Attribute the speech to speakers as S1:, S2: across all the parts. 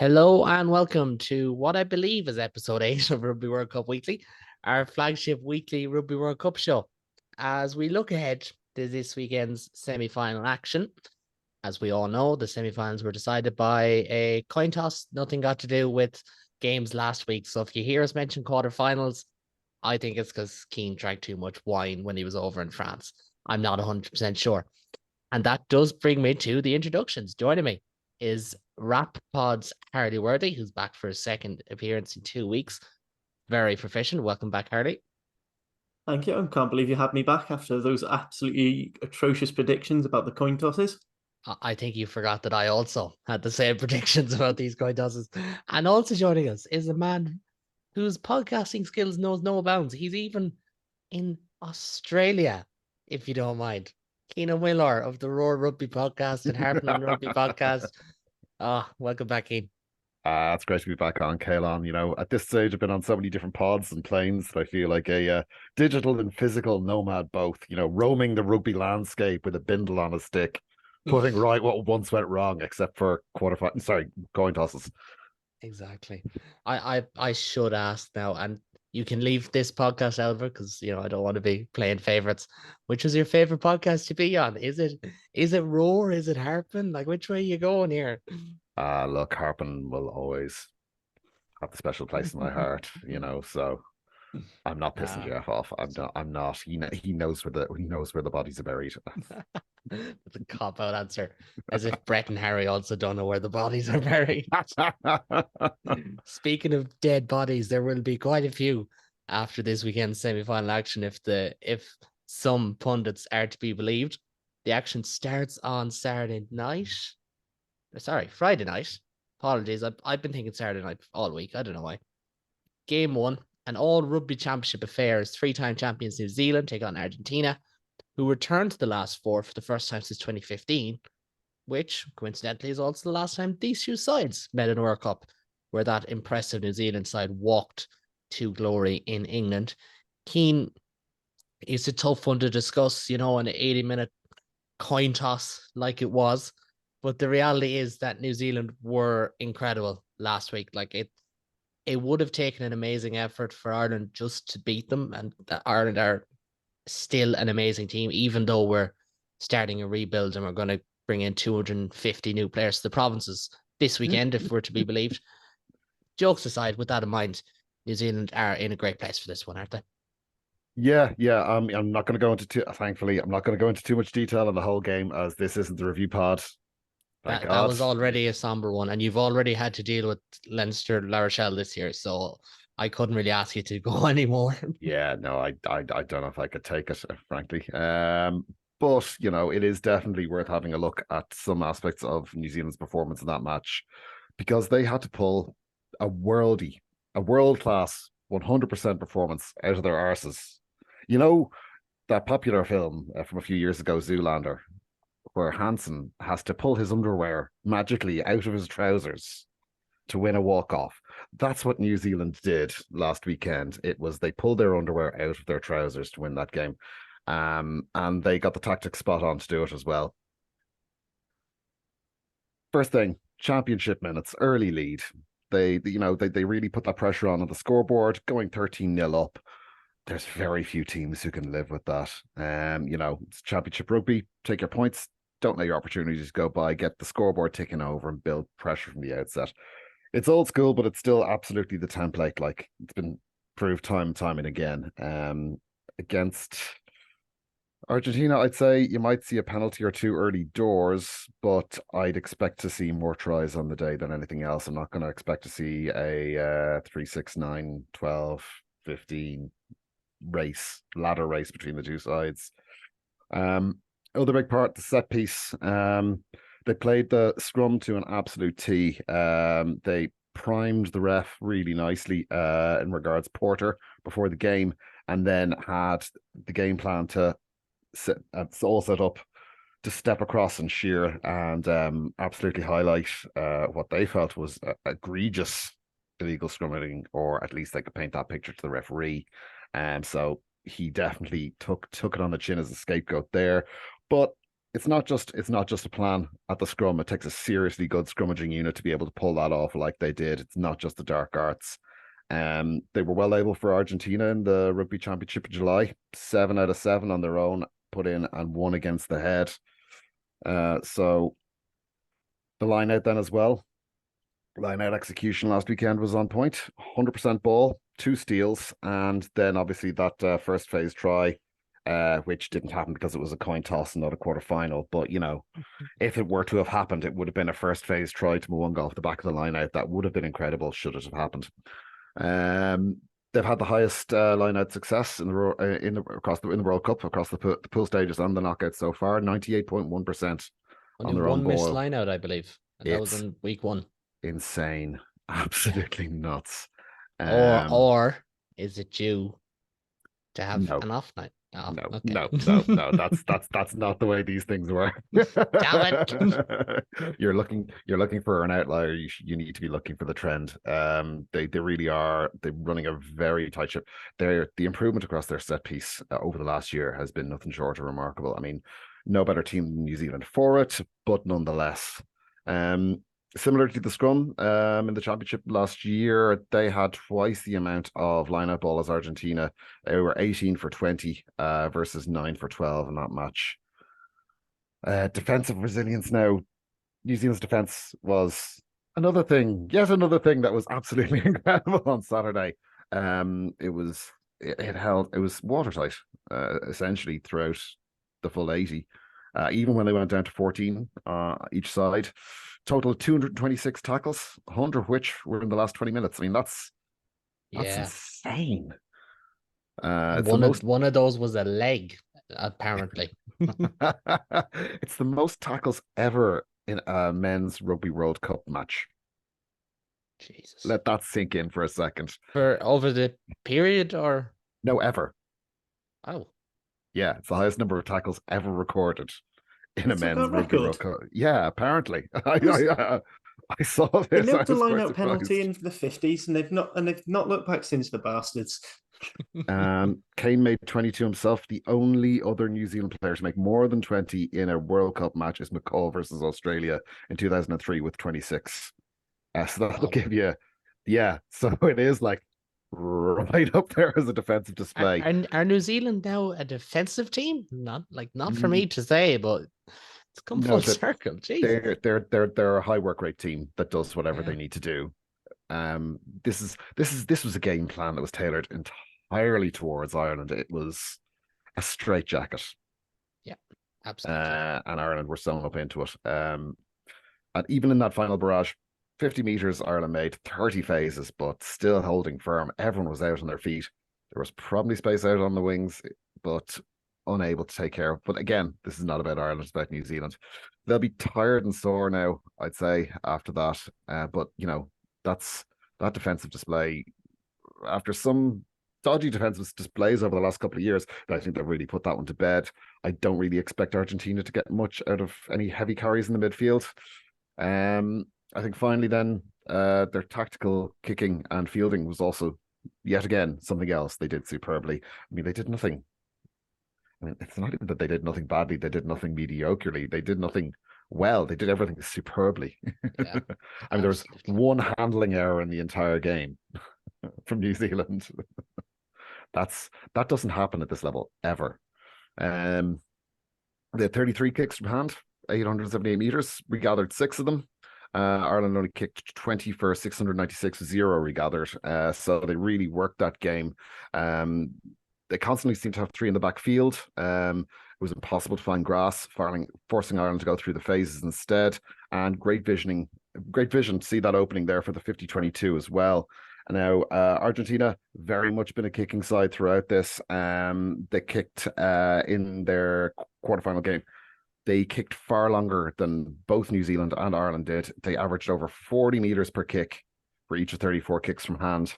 S1: Hello and welcome to what I believe is episode 8 of Rugby World Cup Weekly, our flagship weekly Rugby World Cup show. As we look ahead to this weekend's semi-final action, as we all know, the semi-finals were decided by a coin toss. Nothing got to do with games last week. So if you hear us mention quarterfinals, I think it's because Keane drank too much wine when he was over in France. I'm not 100% sure. And that does bring me to the introductions. Joining me is Rap Pod's Harley Worthy, who's back for his second appearance in 2 weeks. Very proficient. Welcome back, Harley.
S2: Thank you. I can't believe you had me back after those absolutely atrocious predictions about the coin tosses.
S1: I think you forgot that I also had the same predictions about these coin tosses. And also joining us is a man whose podcasting skills knows no bounds. He's even in Australia, if you don't mind. Keenan Willor of the Roar Rugby podcast and Harping on Rugby podcast. Welcome back, Keen.
S3: It's great to be back on, Kaelan. At this stage, I've been on so many different pods and planes that I feel like a digital and physical nomad both, roaming the rugby landscape with a bindle on a stick, putting right what once went wrong, except for coin tosses.
S1: Exactly. I should ask now, and you can leave this podcast out of it because I don't want to be playing favorites. Which is your favorite podcast to be on? Is it Roar? Is it Harping? Like, which way are you going here?
S3: Look, Harpin will always have the special place in my heart, so I'm not pissing Jeff off. I'm not. He knows where the bodies are buried.
S1: That's a cop-out answer. As if Brett and Harry also don't know where the bodies are buried. Speaking of dead bodies, there will be quite a few after this weekend's semi-final action if some pundits are to be believed. The action starts on Saturday night. Sorry, Friday night. Apologies. I've been thinking Saturday night all week. I don't know why. Game 1, an all rugby championship affairs. 3-time champions New Zealand take on Argentina, who returned to the last four for the first time since 2015, which coincidentally is also the last time these two sides met in a World Cup, where that impressive New Zealand side walked to glory in England. Keane, it's a tough one to discuss, an 80-minute coin toss like it was. But the reality is that New Zealand were incredible last week. Like it would have taken an amazing effort for Ireland just to beat them, and that Ireland are still an amazing team, even though we're starting a rebuild and we're going to bring in 250 new players to the provinces this weekend, if we're to be believed. Jokes aside, with that in mind, New Zealand are in a great place for this one, aren't they?
S3: Yeah. I'm not going to go into thankfully, I'm not going to go into too much detail on the whole game, as this isn't the review pod.
S1: That was already a somber one, and you've already had to deal with Leinster La Rochelle this year, so I couldn't really ask you to go anymore.
S3: Yeah, no, I don't know if I could take it, frankly. But it is definitely worth having a look at some aspects of New Zealand's performance in that match, because they had to pull a world-class 100% performance out of their arses. That popular film from a few years ago, Zoolander, where Hansen has to pull his underwear magically out of his trousers to win a walk-off. That's what New Zealand did last weekend. They pulled their underwear out of their trousers to win that game. And they got the tactics spot on to do it as well. First thing, championship minutes, early lead. They really put that pressure on the scoreboard, going 13-0 up. There's very few teams who can live with that. It's championship rugby. Take your points. Don't let your opportunities go by. Get the scoreboard ticking over and build pressure from the outset. It's old school, but it's still absolutely the template. Like, it's been proved time and time and again. Against Argentina, I'd say you might see a penalty or two early doors, but I'd expect to see more tries on the day than anything else. I'm not going to expect to see a 3, 6, 9, 12, 15 ladder race between the two sides. Other big part, the set piece. They played the scrum to an absolute tee. They primed the ref really nicely in regards Porter before the game, and then had the game plan to all set up to step across and shear and absolutely highlight what they felt was egregious illegal scrummaging, or at least they could paint that picture to the referee. So he definitely took it on the chin as a scapegoat there. But it's not just a plan at the scrum. It takes a seriously good scrummaging unit to be able to pull that off like they did. It's not just the dark arts. They were well able for Argentina in the Rugby Championship in July. 7 out of 7 on their own, put in, and 1 against the head. So the line out then as well. Line out execution last weekend was on point. 100% ball, 2 steals, and then obviously that first phase try, which didn't happen because it was a coin toss and not a quarterfinal. But if it were to have happened, it would have been a first phase try to Mwanga off the back of the line out. That would have been incredible should it have happened. They've had the highest line out success in the World Cup across the pool stages and the knockouts so far. 98.1% on their own
S1: one missed
S3: ball.
S1: line out, I believe, and that was in week 1.
S3: Insane, absolutely nuts.
S1: Or is it due to have
S3: No.
S1: an off night? Oh,
S3: No,
S1: okay.
S3: no. That's not the way these things work.
S1: Damn it!
S3: You're looking for an outlier. You need to be looking for the trend. They really are. They're running a very tight ship. The improvement across their set piece over the last year has been nothing short of remarkable. I mean, no better team than New Zealand for it, but nonetheless, similar to the scrum in the championship last year, they had twice the amount of line-out ball as Argentina. They were 18 for 20 versus 9 for 12 in that match. Defensive resilience now. New Zealand's defense was yet another thing that was absolutely incredible on Saturday. It was watertight essentially throughout the full 80. Even when they went down to 14 each side. Total of 226 tackles, 100 of which were in the last 20 minutes. I mean, that's insane.
S1: One of those was a leg, apparently.
S3: It's the most tackles ever in a men's Rugby World Cup match.
S1: Jesus.
S3: Let that sink in for a second.
S1: For over the period or?
S3: No, ever.
S1: Oh.
S3: Yeah, it's the highest number of tackles ever recorded in a men's Rugby World Cup. Yeah, apparently. I saw this.
S2: They nailed the line-out penalty in the 50s, and they've not looked back since, the bastards.
S3: Kane made 22 himself. The only other New Zealand player to make more than 20 in a World Cup match is McCall versus Australia in 2003 with 26. So that'll give you, so it is like right up there as a defensive display.
S1: Are New Zealand now a defensive team? Not for me to say, but it's come full circle. Jesus.
S3: They're a high work rate team that does whatever they need to do. This was a game plan that was tailored entirely towards Ireland. It was a straitjacket.
S1: Yeah, absolutely.
S3: And Ireland were sewn up into it. And even in that final barrage, 50 meters Ireland made 30 phases, but still holding firm. Everyone was out on their feet. There was probably space out on the wings, but unable to take care of. But again, this is not about Ireland, it's about New Zealand. They'll be tired and sore now, I'd say, after that. But that's that defensive display. After some dodgy defensive displays over the last couple of years, I think they've really put that one to bed. I don't really expect Argentina to get much out of any heavy carries in the midfield. I think finally then their tactical kicking and fielding was also yet again something else they did superbly. I mean, they did nothing. I mean, it's not even that they did nothing badly. They did nothing mediocrely. They did nothing well. They did everything superbly.
S1: Yeah,
S3: I mean, there was one handling error in the entire game from New Zealand. That doesn't happen at this level ever. They had 33 kicks from hand, 878 meters. We gathered 6 of them. Ireland only kicked 20 for 696, 0 regathered. So they really worked that game. They constantly seemed to have 3 in the backfield. It was impossible to find grass, forcing Ireland to go through the phases instead. And great vision to see that opening there for the 50-22 as well. And now Argentina very much been a kicking side throughout this. They kicked in their quarterfinal game. They kicked far longer than both New Zealand and Ireland did. They averaged over 40 meters per kick for each of 34 kicks from hand.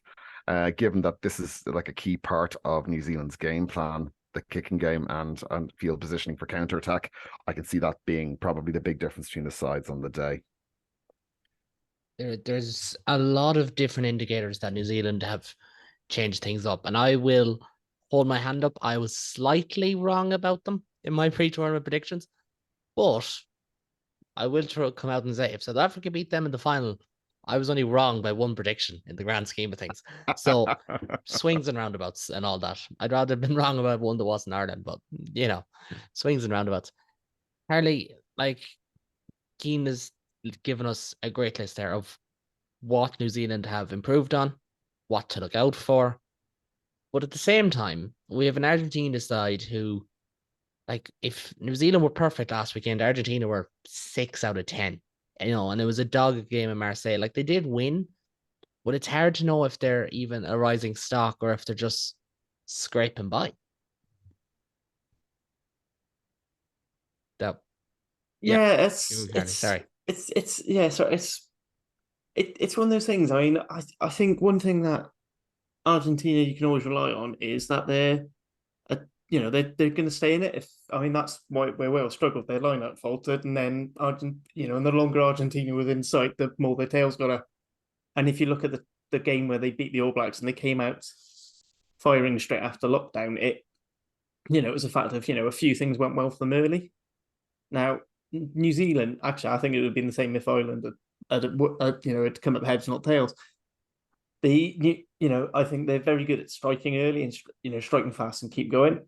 S3: Given that this is like a key part of New Zealand's game plan, the kicking game and field positioning for counterattack, I can see that being probably the big difference between the sides on the day.
S1: There's a lot of different indicators that New Zealand have changed things up, and I will hold my hand up. I was slightly wrong about them in my pre-tournament predictions. But I will come out and say, if South Africa beat them in the final, I was only wrong by one prediction in the grand scheme of things. So swings and roundabouts and all that. I'd rather have been wrong about one that wasn't Ireland, but swings and roundabouts. Harley, like, Cian has given us a great list there of what New Zealand have improved on, what to look out for. But at the same time, we have an Argentina side who, like, if New Zealand were perfect last weekend, Argentina were 6 out of 10, and it was a dog game in Marseille. Like, they did win, but it's hard to know if they're even a rising stock or if they're just scraping by. That,
S2: Yeah,
S1: sorry.
S2: It's one of those things. I mean, I think one thing that Argentina you can always rely on is that they're going to stay in it. That's where Wales struggled. Their lineup faltered, and then and the longer Argentina was in sight, the more their tails got up. And if you look at the game where they beat the All Blacks and they came out firing straight after lockdown, it was a fact of a few things went well for them early. Now New Zealand, actually, I think it would have been the same if Ireland had come up heads, not tails. I think they're very good at striking early and striking fast and keep going.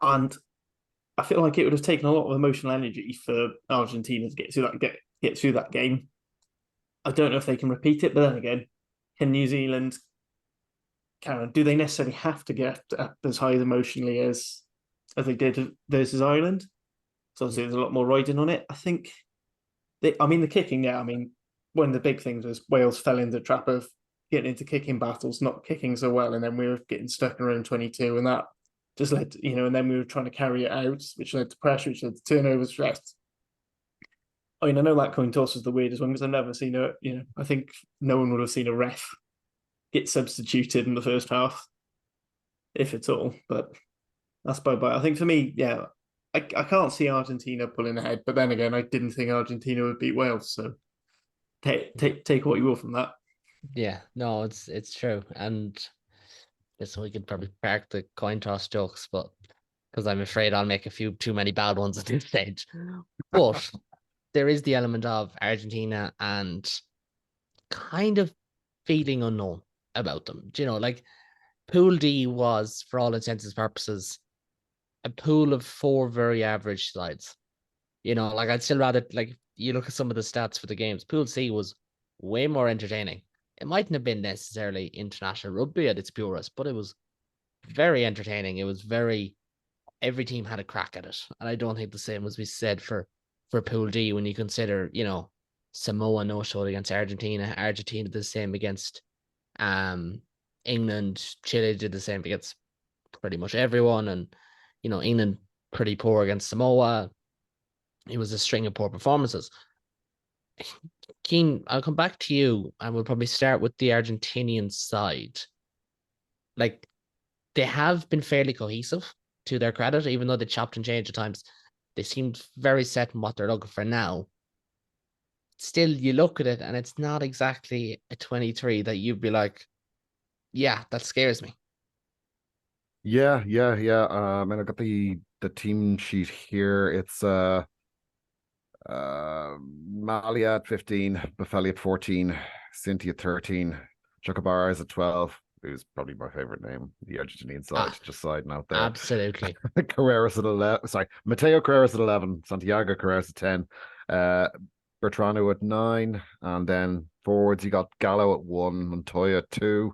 S2: And I feel like it would have taken a lot of emotional energy for Argentina to get through that game. I don't know if they can repeat it, but then again, can New Zealand? Do they necessarily have to get up as high emotionally as they did versus Ireland? So obviously there's a lot more riding on it. I think the kicking, one of the big things was Wales fell into the trap of getting into kicking battles, not kicking so well, and then we were getting stuck around 22, and that just led to, and then we were trying to carry it out, which led to pressure, which led to turnovers, stress. I know that coin toss was the weirdest one because I've never seen I think no one would have seen a ref get substituted in the first half, if at all. But that's bye-bye. I think for me, yeah, I can't see Argentina pulling ahead, but then again, I didn't think Argentina would beat Wales, so take what you will from that.
S1: Yeah, no, it's true, and so we could probably park the coin toss jokes, but because I'm afraid I'll make a few too many bad ones at this stage. But there is the element of Argentina and kind of feeling unknown about them. Like, Pool D was, for all intents and purposes, a pool of 4 very average sides. Like, I'd still rather, like, you look at some of the stats for the games. Pool C was way more entertaining. It mightn't have been necessarily international rugby at its purest, but it was very entertaining. It was every team had a crack at it. And I don't think the same was be said for Pool D when you consider, Samoa no-showed against Argentina. Argentina did the same against England. Chile did the same against pretty much everyone. And, England pretty poor against Samoa. It was a string of poor performances. Cian, I'll come back to you, and we'll probably start with the Argentinian side. Like, they have been fairly cohesive, to their credit, even though they chopped and changed at times. They seemed very set in what they're looking for now. Still, you look at it, and it's not exactly a 23 that you'd be like, yeah, that scares me.
S3: Yeah. I got the team sheet here. It's Malia at 15, Buffelli at 14, Cinti at 13, Chocobara is at 12, who's probably my favorite name, the Argentinian side, just side note there.
S1: Absolutely.
S3: Carreras at 11, Mateo Carreras at 11, Santiago Carreras at 10, Bertrano at 9, and then forwards, you got Gallo at 1, Montoya at 2,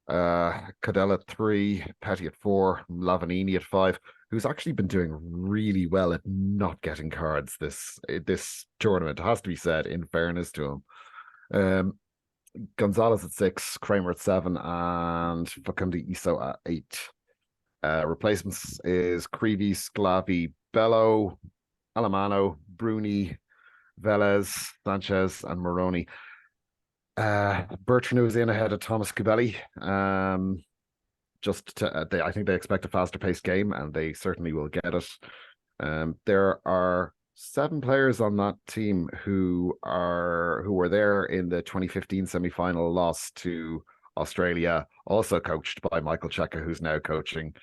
S3: Cadell at 3, Petty at 4, Lavanini at 5, who's actually been doing really well at not getting cards this tournament, it has to be said, in fairness to him. Gonzalez at 6, Kramer at 7, and Facundo Iso at 8. Replacements is Creevy, Sclavi, Bello, Alemano, Bruni, Velez, Sanchez, and Moroni. Bertrand is in ahead of Thomas Cubelli. I think they expect a faster paced game, and they certainly will get it. There are 7 players on that team who were there in the 2015 semi-final loss to Australia, also coached by Michael Cheika, who's now coaching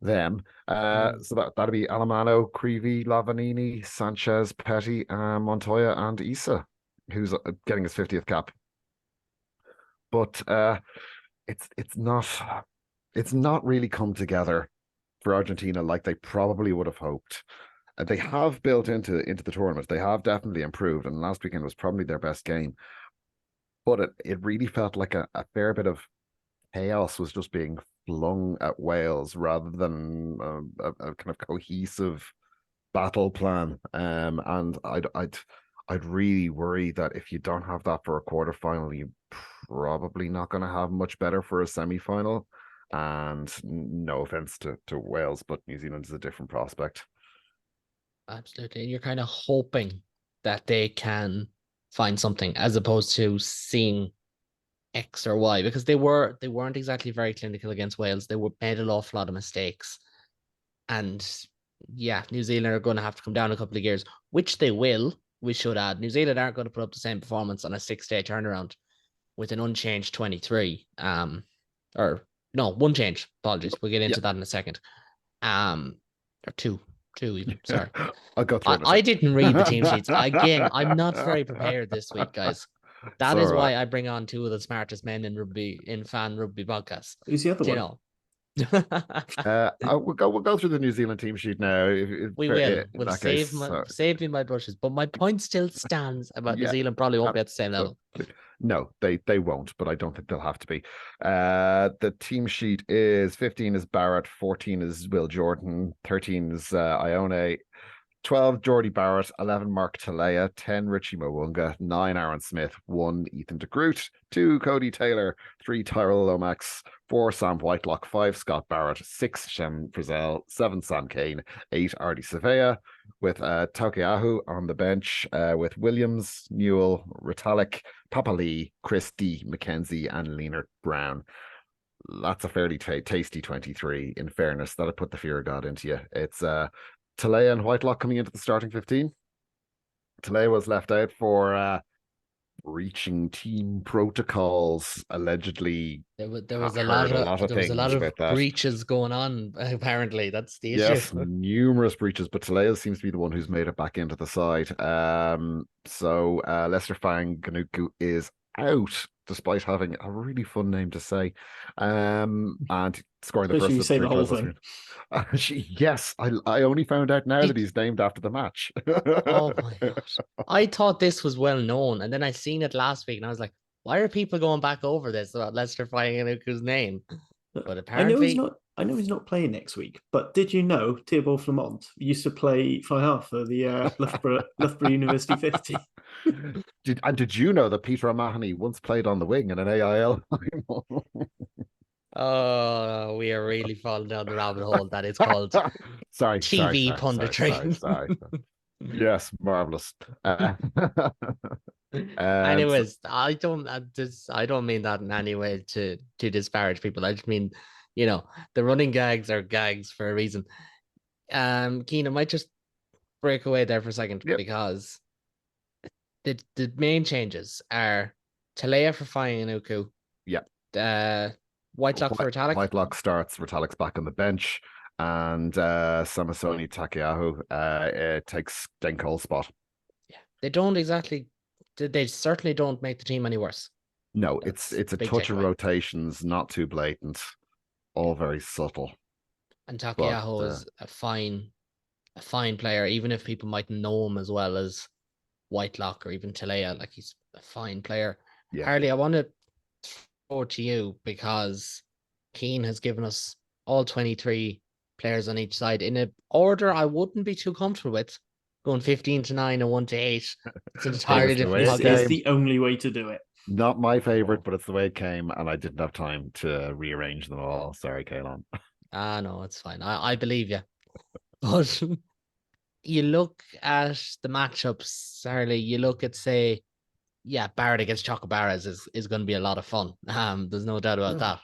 S3: them. So that'll be Alamano, Creevy, Lavanini, Sanchez, Petty, Montoya, and Issa, who's getting his 50th cap. But it's not really come together for Argentina like they probably would have hoped. They have built into the tournament. They have definitely improved, and last weekend was probably their best game. But it really felt like a fair bit of chaos was just being flung at Wales rather than a kind of cohesive battle plan. And I'd really worry that if you don't have that for a quarterfinal, you're probably not going to have much better for a semi-final. And no offense to Wales, but New Zealand is a different prospect.
S1: Absolutely. And you're kind of hoping that they can find something as opposed to seeing X or Y, because they weren't exactly very clinical against Wales. They made an awful lot of mistakes. And yeah, New Zealand are going to have to come down a couple of gears, which they will, we should add. New Zealand aren't going to put up the same performance on a 6-day turnaround with an unchanged 23. Or no, one change. Apologies. We'll get into that in a second. Or two even. Sorry.
S3: I'll go through it.
S1: I didn't read the team sheets. Again, I'm not very prepared this week, guys. That is why I bring on two of the smartest men in fan rugby podcasts.
S2: Who's the other one?
S1: Know.
S3: We'll go through the New Zealand team sheet now.
S1: We will. We'll save me my brushes. But my point still stands about New Zealand probably won't be at the same level.
S3: No, they won't, but I don't think they'll have to be. The team sheet is 15 is Barrett, 14 is Will Jordan, 13 is Ione, 12 Geordie Barrett, 11 Mark Talea, 10 Richie Mwunga, 9 Aaron Smith, 1 Ethan de Groot, 2 Cody Taylor, 3 Tyrell Lomax, 4 Sam Whitelock, 5 Scott Barrett, 6 Shem Frizzell, 7 Sam Kane, 8 Artie Savea, with Taukeahu on the bench, with Williams, Newell, Ritalik, Papa Lee, Christie, McKenzie, and Leonard Brown. That's a fairly tasty 23, in fairness. That'll put the fear of God into you. It's Talea and Whitelock coming into the starting 15. Talea was left out for breaching team protocols, allegedly.
S1: There was a lot of breaches going on, apparently. That's the issue.
S3: Yes, numerous breaches, but Talea seems to be the one who's made it back into the side. So Lester Fang Ganuku is out, despite having a really fun name to say, and scoring the first.
S2: You say the whole thing.
S3: Yes, I only found out now that he's named after the match.
S1: Oh my gosh. I thought this was well known, and then I seen it last week and I was like, why are people going back over this about Lester Fang-Ganuku's name? But apparently
S2: I know he's not playing next week, but did you know Thibault Flamont used to play fly half for the Loughborough University 50?
S3: Did you know that Peter O'Mahony once played on the wing in an AIL?
S1: Oh, we are really falling down the rabbit hole that is called TV punditry.
S3: Sorry. Yes, marvelous.
S1: Anyways, I don't mean that in any way to disparage people. I just mean, the running gags are gags for a reason. Keen, I might just break away there for a second because the main changes are Talea for Fang-Ganuku.
S3: Yep.
S1: Whitelock for Ritalik.
S3: Whitelock starts. Ritalik's back on the bench, and Samasoni Takeahu takes Den Cole's spot. Yeah,
S1: they certainly don't make the team any worse.
S3: No, it's a touch of rotations, not too blatant, all very subtle.
S1: And Takeahu is a fine player, even if people might know him as well as Whitelock or even Talea. Like, he's a fine player. Yeah. Harley, I want to throw to you because Keane has given us all 23 players on each side in an order I wouldn't be too comfortable with, going 15 to 9 and 1 to 8. It's an entirely different podcast.
S2: It's the only way to do it.
S3: Not my favorite, but it's the way it came, and I didn't have time to rearrange them all. Sorry, Kaelan.
S1: No, it's fine. I believe you. But you look at the matchups, Harley, you look at, say, Barrett against Chocobaras is going to be a lot of fun. There's no doubt about that.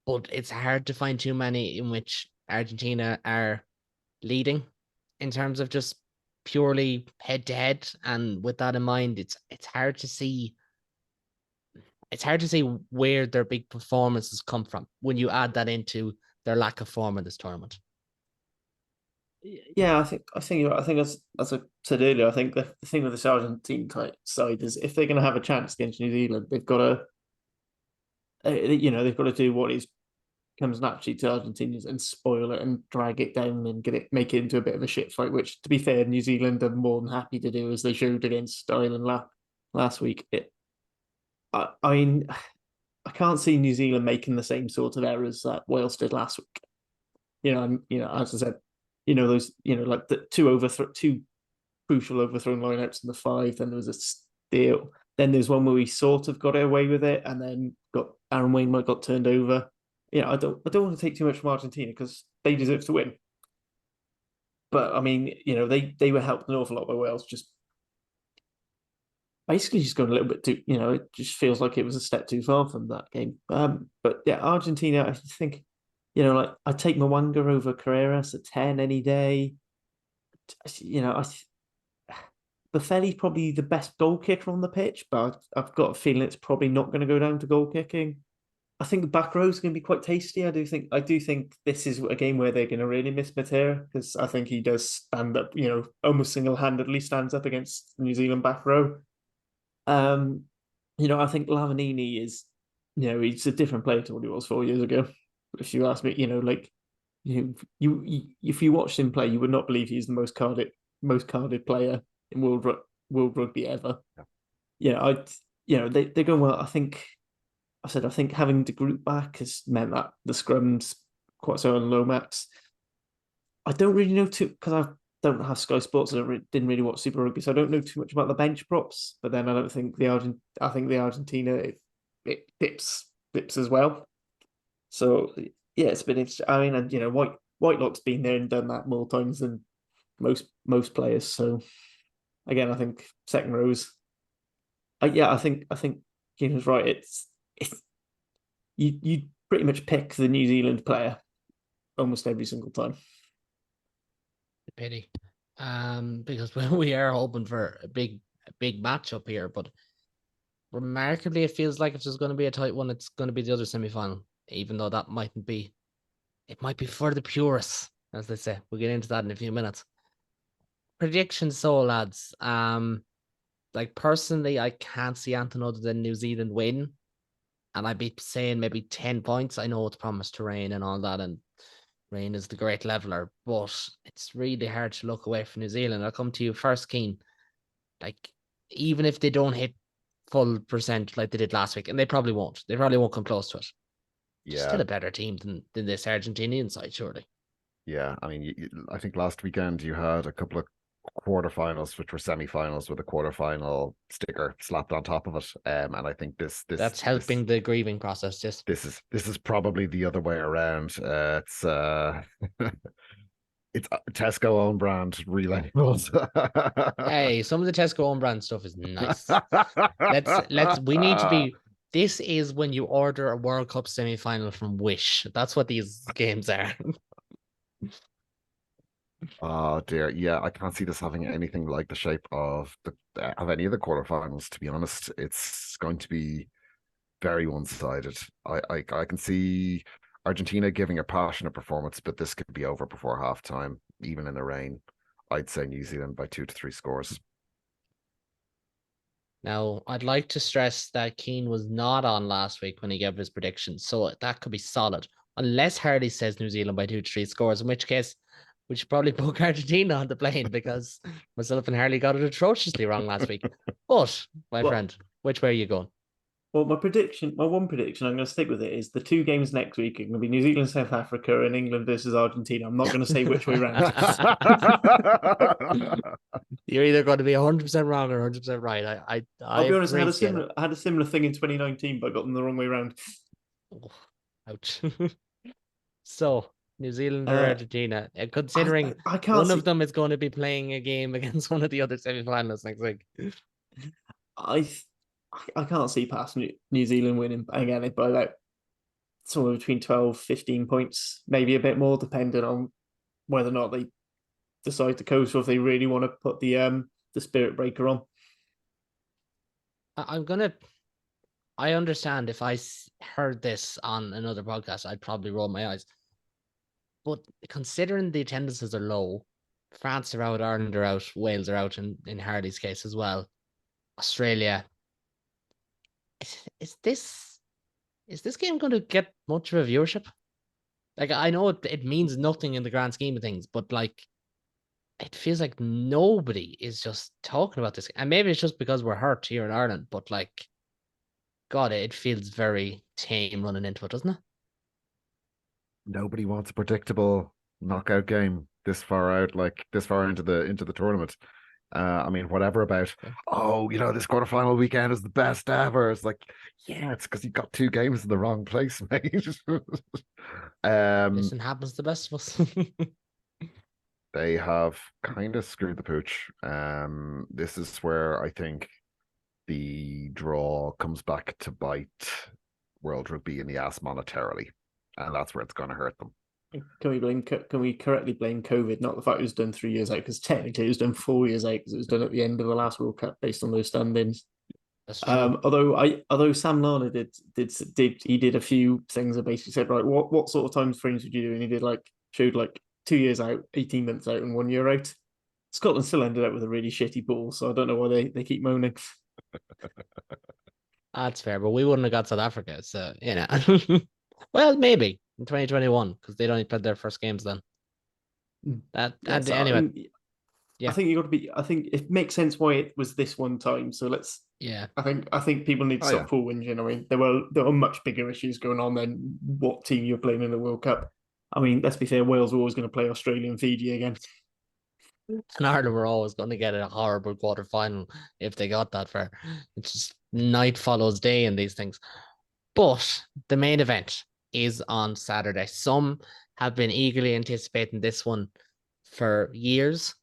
S1: But it's hard to find too many in which Argentina are leading in terms of just purely head-to-head. And with that in mind, it's hard to see. It's hard to see where their big performances come from when you add that into their lack of form in this tournament.
S2: Yeah, I think you're right. I think as I said earlier, I think the thing with this Argentine side is if they're going to have a chance against New Zealand, they've got to they've got to do what comes naturally to Argentinians and spoil it and drag it down and make it into a bit of a shit fight. Which, to be fair, New Zealand are more than happy to do, as they showed against Ireland last week. I mean, I can't see New Zealand making the same sort of errors that Wales did last week. As I said, those, like the two crucial overthrown lineouts in the 5. Then there was a steal. Then there's one where we sort of got away with it, and then Aaron Wainwright got turned over. I don't want to take too much from Argentina because they deserve to win. But I mean, they were helped an awful lot by Wales, just basically just going a little bit too. It just feels like it was a step too far from that game. But yeah, Argentina, I think, like I take Mwanga over Carreras at 10 any day. Buffelli's probably the best goal kicker on the pitch, but I've got a feeling it's probably not going to go down to goal kicking. I think the back row is going to be quite tasty. I do think this is a game where they're going to really miss Matera, because I think he does stand up, almost single-handedly stands up against the New Zealand back row. I think Lavanini is, he's a different player to what he was 4 years ago. If you ask me, if you watched him play, you would not believe he's the most carded player in world rugby ever. They're going well. I think having the group back has meant that the scrum's quite so on Lomax. I don't really know because I don't have Sky Sports. Didn't really watch Super Rugby, so I don't know too much about the bench props. But then I don't think the Argentina it dips as well. So yeah, it's been interesting. I mean, and Whitelock's been there and done that more times than most players. So again, I think second rows. I think Keenan's right. It's you pretty much pick the New Zealand player almost every single time.
S1: A pity, because we are hoping for a big matchup here, but remarkably, it feels like if there's going to be a tight one, it's going to be the other semi-final. Even though that mightn't be, it might be for the purists, as they say. We'll get into that in a few minutes. Predictions, so lads. Like personally, I can't see anything other than New Zealand win, and I'd be saying maybe 10 points. I know it's promised to rain and all that, and rain is the great leveler, but it's really hard to look away from New Zealand. I'll come to you first, Keen. Like, even if they don't hit full percent like they did last week, and they probably won't come close to it.
S3: Yeah,
S1: still a better team than this Argentinian side, surely.
S3: Yeah, I mean, I think last weekend you had a couple of quarterfinals, which were semi-finals, with a quarterfinal sticker slapped on top of it. And I think
S1: that's helping the grieving process. Just
S3: this is probably the other way around. It's it's Tesco own brand relabels.
S1: Hey, some of the Tesco own brand stuff is nice. We need to be. This is when you order a World Cup semi-final from Wish. That's what these games are.
S3: Oh dear, yeah, I can't see this having anything like the shape of any of the quarterfinals. To be honest, it's going to be very one-sided. I can see Argentina giving a passionate performance, but this could be over before halftime, even in the rain. I'd say New Zealand by 2 to 3 scores.
S1: Now, I'd like to stress that Keane was not on last week when he gave his predictions, so that could be solid. Unless Harley says New Zealand by 2 to 3 scores, in which case we should probably book Argentina on the plane, because myself and Harley got it atrociously wrong last week. But, friend, which way are you going?
S2: Well, my one prediction, I'm going to stick with it, is the 2 games next week are going to be New Zealand, South Africa, and England versus Argentina. I'm not going to say which way round.
S1: You're either going to be 100% wrong or 100% right.
S2: I'll be honest, I had a similar thing in 2019, but I got them the wrong way round.
S1: Oh, ouch. So, New Zealand or Argentina, considering
S2: I can't
S1: one of them is going to be playing a game against one of the other semi-finalists next week.
S2: I can't see past New Zealand winning again by like somewhere between 12, 15 points, maybe a bit more, depending on whether or not they decide to coast or if they really want to put the spirit breaker on.
S1: I understand if I heard this on another podcast, I'd probably roll my eyes. But considering the attendances are low, France are out, Ireland are out, Wales are out in Harley's case as well. Australia. Is this game going to get much of a viewership? Like, I know it means nothing in the grand scheme of things, but like, it feels like nobody is just talking about this. And maybe it's just because we're hurt here in Ireland, but like, God, it feels very tame running into it, doesn't it?
S3: Nobody wants a predictable knockout game this far out, like this far into the tournament. I mean, whatever about, oh, this quarterfinal weekend is the best ever. It's like, yeah, it's because you got two games in the wrong place, mate.
S1: Listen, happens to the best of us.
S3: They have kind of screwed the pooch. This is where I think the draw comes back to bite World Rugby in the ass monetarily, and that's where it's going to hurt them.
S2: Can we correctly blame COVID? Not the fact it was done 3 years out, because technically it was done 4 years out, because it was done at the end of the last World Cup based on those standings.
S1: That's true.
S2: Although Sam Lana did a few things that basically said, right, what sort of time frames would you do? And he showed 2 years out, 18 months out, and 1 year out. Scotland still ended up with a really shitty ball, so I don't know why they keep moaning.
S1: That's fair, but we wouldn't have got South Africa, so well, maybe in 2021 because they'd only played their first games then. Anyway,
S2: I think you got to be. I think it makes sense why it was this one time. So let's.
S1: Yeah.
S2: I think people need to stop full whinging. I mean, there were much bigger issues going on than what team you're playing in the World Cup. I mean, let's be fair. Wales were always going to play Australia and Fiji again.
S1: And Ireland were always going to get a horrible quarterfinal if they got that far. It's just night follows day in these things. But the main event is on Saturday. Some have been eagerly anticipating this one for years.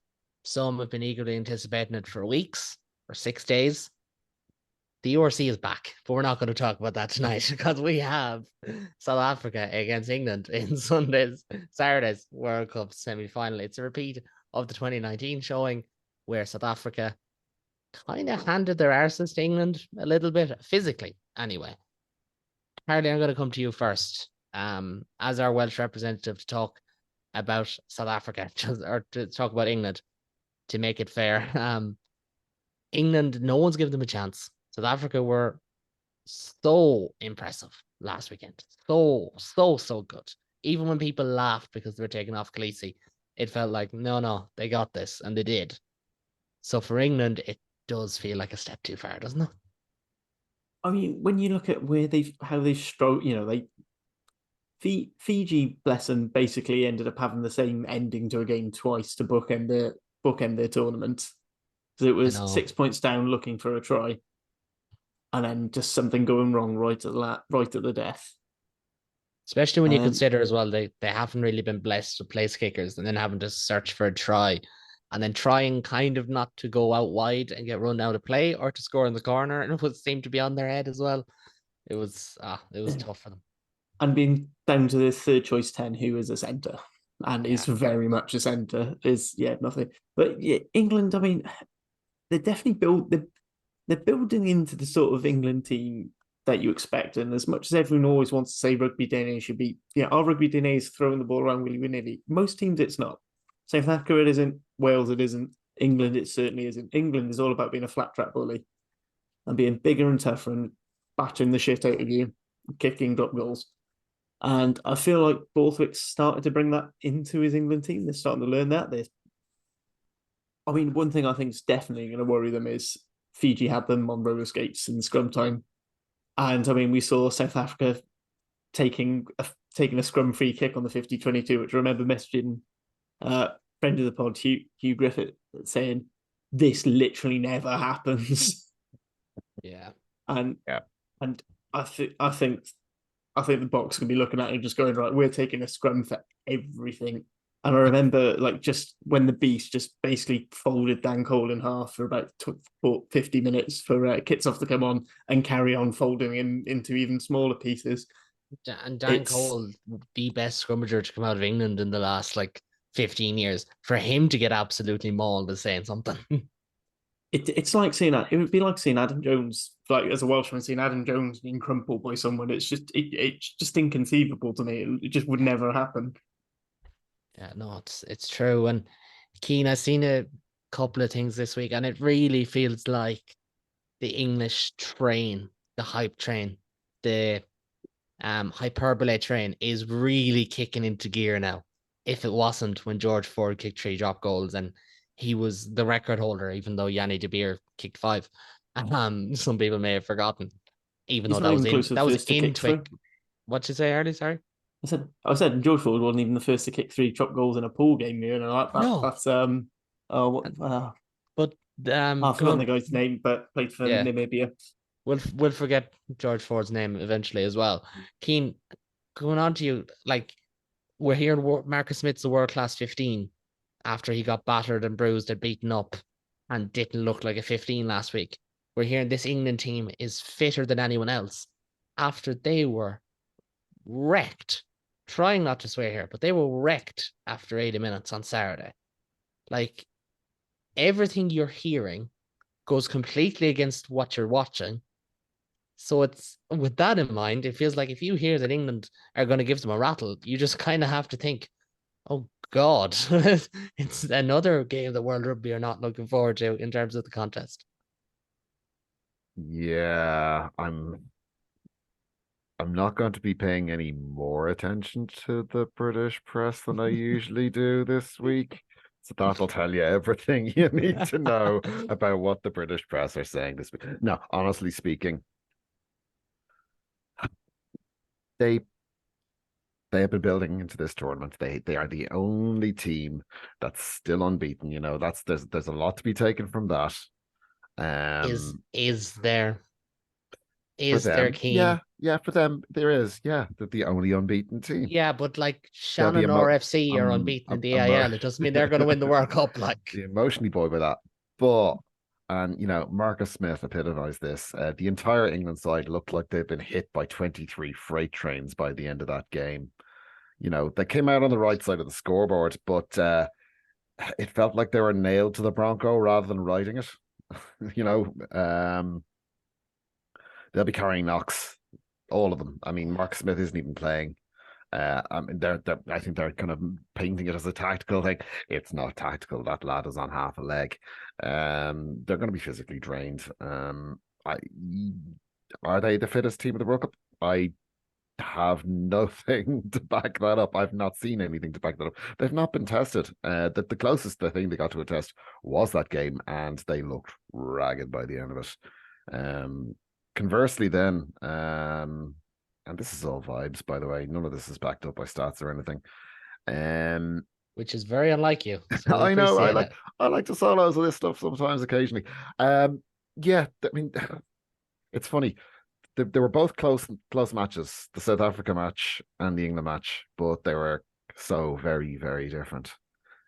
S1: Some have been eagerly anticipating it for weeks or 6 days. The URC is back, but we're not going to talk about that tonight because we have South Africa against England in Saturday's World Cup semi-final. It's a repeat of the 2019 showing where South Africa kind of handed their arses to England a little bit, physically anyway. Harley, I'm going to come to you first as our Welsh representative to talk about South Africa, or to talk about England, to make it fair. England, no one's given them a chance. South Africa were so impressive last weekend. So good. Even when people laughed because they were taking off Khaleesi, it felt like, no, they got this, and they did. So for England, it does feel like a step too far, doesn't it?
S2: I mean, when you look at how they've stroked, Fiji, bless them, basically ended up having the same ending to a game twice to bookend their tournament. So it was 6 points down, looking for a try, and then just something going wrong right at the death.
S1: Especially when you consider as well, they haven't really been blessed with place kickers, and then having to search for a try, and then trying kind of not to go out wide and get run out of play or to score in the corner, and it would seem to be on their head as well. It was tough for them.
S2: And being down to the third choice 10, who is a centre and is very much a centre, is nothing. But England, I mean, they're definitely they're building into the sort of England team that you expect. And as much as everyone always wants to say rugby DNA should be, our rugby DNA is throwing the ball around willy-nilly. Most teams, it's not. South Africa, it isn't. Wales, it isn't. England, it certainly isn't. England is all about being a flat track bully and being bigger and tougher and battering the shit out of you, kicking drop goals. And I feel like Borthwick started to bring that into his England team. They're starting to learn that. I mean, one thing I think is definitely going to worry them is Fiji had them on roller skates in scrum time. And I mean, we saw South Africa taking a scrum free kick on the 50-22, which I remember messaging friend of the pod, Hugh Griffith, saying, this literally never happens.
S1: Yeah.
S2: And I think the box can be looking at it and just going, right, we're taking a scrum for everything. And I remember, just when the Beast just basically folded Dan Cole in half for about 50 minutes for Kitsoff to come on and carry on folding into even smaller pieces.
S1: And Dan Cole, the best scrummager to come out of England in the last 15 years, for him to get absolutely mauled is saying something.
S2: It's like seeing that. It would be like seeing Adam Jones, as a Welshman, seeing Adam Jones being crumpled by someone. It's just inconceivable to me. It just would never happen.
S1: Yeah, no, it's true. And Keen, I've seen a couple of things this week, and it really feels like the English train, the hype train, the hyperbole train is really kicking into gear now. If it wasn't when George Ford kicked 3 drop goals and he was the record holder, even though Yanni De Beer kicked 5. Some people may have forgotten, even
S2: He's
S1: though
S2: not even close to the
S1: that was
S2: first to kick
S1: into
S2: three.
S1: it. What'd you say, Harley? Sorry.
S2: I said George Ford wasn't even the first to kick 3 drop goals in a pool game here, and
S1: No,
S2: that's
S1: but
S2: I've forgotten the
S1: going,
S2: guy's name, but played for
S1: yeah,
S2: Namibia.
S1: we'll forget George Ford's name eventually as well. Keen, going on to you, like we're hearing Marcus Smith's a world class 15 after he got battered and bruised and beaten up and didn't look like a 15 last week. We're hearing this England team is fitter than anyone else after they were wrecked. Trying not to swear here, but they were wrecked after 80 minutes on Saturday. Like everything you're hearing goes completely against what you're watching. So it's with that in mind, it feels like if you hear that England are going to give them a rattle, you just kind of have to think, oh God, it's another game that World Rugby are not looking forward to in terms of the contest.
S3: Yeah, I'm not going to be paying any more attention to the British press than I usually do this week. So that'll tell you everything you need to know about what the British press are saying this week. No, honestly speaking, they they have been building into this tournament. They are the only team that's still unbeaten. You know, there's a lot to be taken from that.
S1: Is
S3: Um,
S1: is there
S3: for
S1: is there
S3: them, yeah,
S1: Keen?
S3: yeah, for them there is, yeah, they're the only unbeaten team.
S1: Yeah, but like
S3: They'll be
S1: Shannon or FC are unbeaten in the AIL. It doesn't mean they're going to win the World Cup. Like,
S3: the emotionally boy by that. But and you know, Marcus Smith epitomized this. The entire England side looked like they'd been hit by 23 freight trains by the end of that game. You know, they came out on the right side of the scoreboard, but it felt like they were nailed to the Bronco rather than riding it. you know, they'll be carrying knocks, all of them. I mean, Mark Smith isn't even playing. I mean, I think they're kind of painting it as a tactical thing. It's not tactical. That lad is on half a leg. They're going to be physically drained. I Are they the fittest team of the World Cup? I have nothing to back that up. I've not seen anything to back that up. They've not been tested. The closest the thing they got to a test was that game, and they looked ragged by the end of it. Conversely, then, and this is all vibes, by the way. None of this is backed up by stats or anything.
S1: which is very unlike you. So we
S3: I know.
S1: appreciate it.
S3: I like to solos of this stuff sometimes, occasionally. Yeah. I mean, it's funny. They were both close matches, the South Africa match and the England match, but they were so very, very different.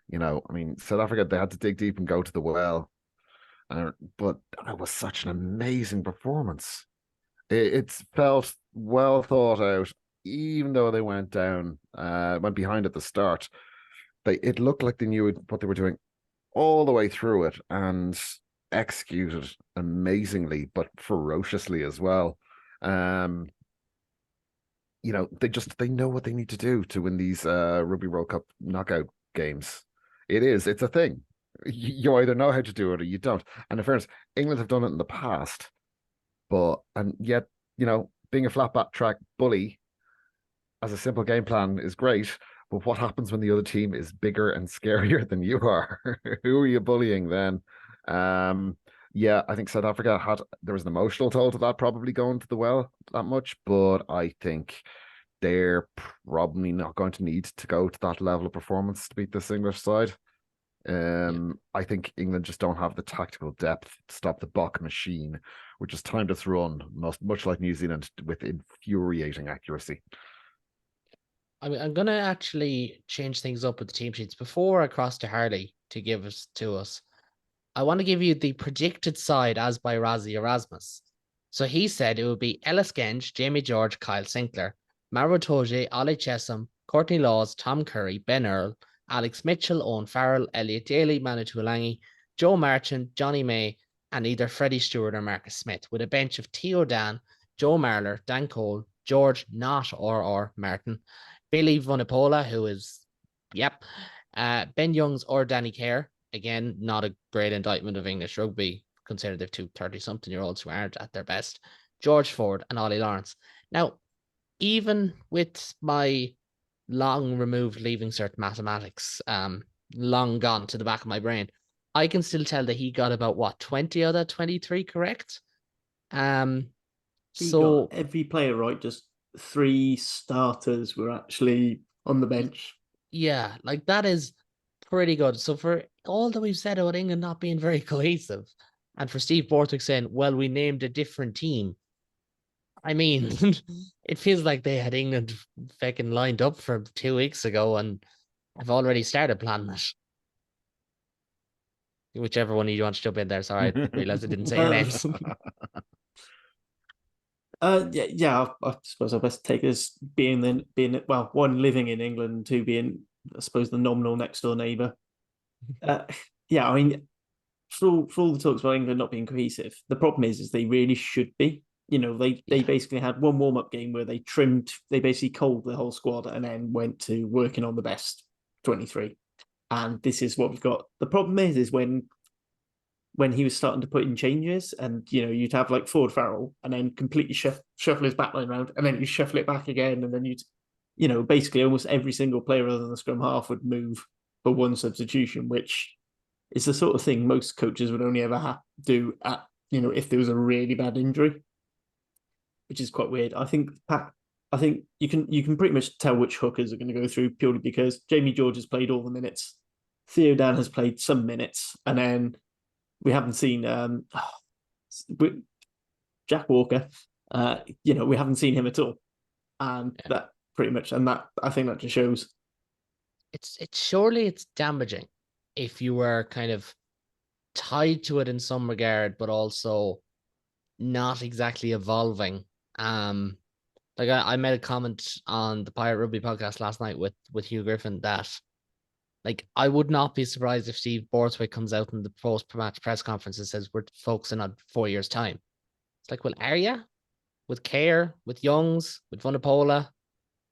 S3: You know, I mean, South Africa, they had to dig deep and go to the well, but it was such an amazing performance. It felt well thought out, even though they went behind at the start. It looked like they knew what they were doing all the way through it and executed amazingly, but ferociously as well. Um, you know, they know what they need to do to win these Rugby World Cup knockout games. It's a thing. You either know how to do it or you don't. And in fairness, England have done it in the past, and yet, you know, being a flat back track bully as a simple game plan is great. But what happens when the other team is bigger and scarier than you are? Who are you bullying then? Yeah, I think South Africa there was an emotional toll to that, probably going to the well that much, but I think they're probably not going to need to go to that level of performance to beat this English side. I think England just don't have the tactical depth to stop the Bok machine, which is timed its run, much like New Zealand, with infuriating accuracy.
S1: I mean, I'm gonna actually change things up with the team sheets before I cross to Harley to give us to us. I want to give you the predicted side as by Razzie Erasmus. So he said it would be Ellis Genge, Jamie George, Kyle Sinclair, Maro Toje, Ollie Chesham, Courtney Laws, Tom Curry, Ben Earl, Alex Mitchell, Owen Farrell, Elliot Daly, Manu Tuolangi, Joe Marchant, Johnny May, and either Freddie Stewart or Marcus Smith, with a bench of Theo Dan, Joe Marler, Dan Cole, George Not or Martin, Billy Vunipola, who is Yep. Ben Youngs or Danny Kerr, again, not a great indictment of English rugby, considering they've two 30-something-year-olds who aren't at their best. George Ford and Ollie Lawrence. Now, even with my long removed leaving cert mathematics, long gone to the back of my brain, I can still tell that he got about what 20 out of 23 correct.
S2: He
S1: So
S2: got every player right. Just 3 starters were actually on the bench.
S1: yeah, like that is pretty good. So for all that we've said about England not being very cohesive, and for Steve Borthwick saying, "Well, we named a different team," I mean, it feels like they had England fucking lined up for 2 weeks ago and have already started planning it. Whichever one of you want to jump in there. Sorry, I realized I didn't say your names.
S2: Yeah. I suppose I best take as being well, one living in England, two being, I suppose, the nominal next door neighbour. Yeah, I mean, for all the talks about England not being cohesive, the problem is they really should be. They basically had one warm up game where they basically culled the whole squad and then went to working on the best 23. And this is what we've got. The problem is when he was starting to put in changes, and you'd have like Ford Farrell, and then completely shuffle his backline around, and then you shuffle it back again, and then basically almost every single player other than the scrum half would move for one substitution, which is the sort of thing most coaches would only ever do at if there was a really bad injury, which is quite weird. I think you can pretty much tell which hookers are going to go through purely because Jamie George has played all the minutes, Theo Dan has played some minutes, and then we haven't seen Jack Walker. We haven't seen him at all, and that pretty much, and that I think that just shows.
S1: It's surely it's damaging if you were kind of tied to it in some regard, but also not exactly evolving. Like I made a comment on the Pirate Rugby podcast last night with Hugh Griffin that like I would not be surprised if Steve Borthwick comes out in the post-match press conference and says we're focusing on 4 years' time. It's like, well, are you? With Kerr, with Youngs, with Vunipola,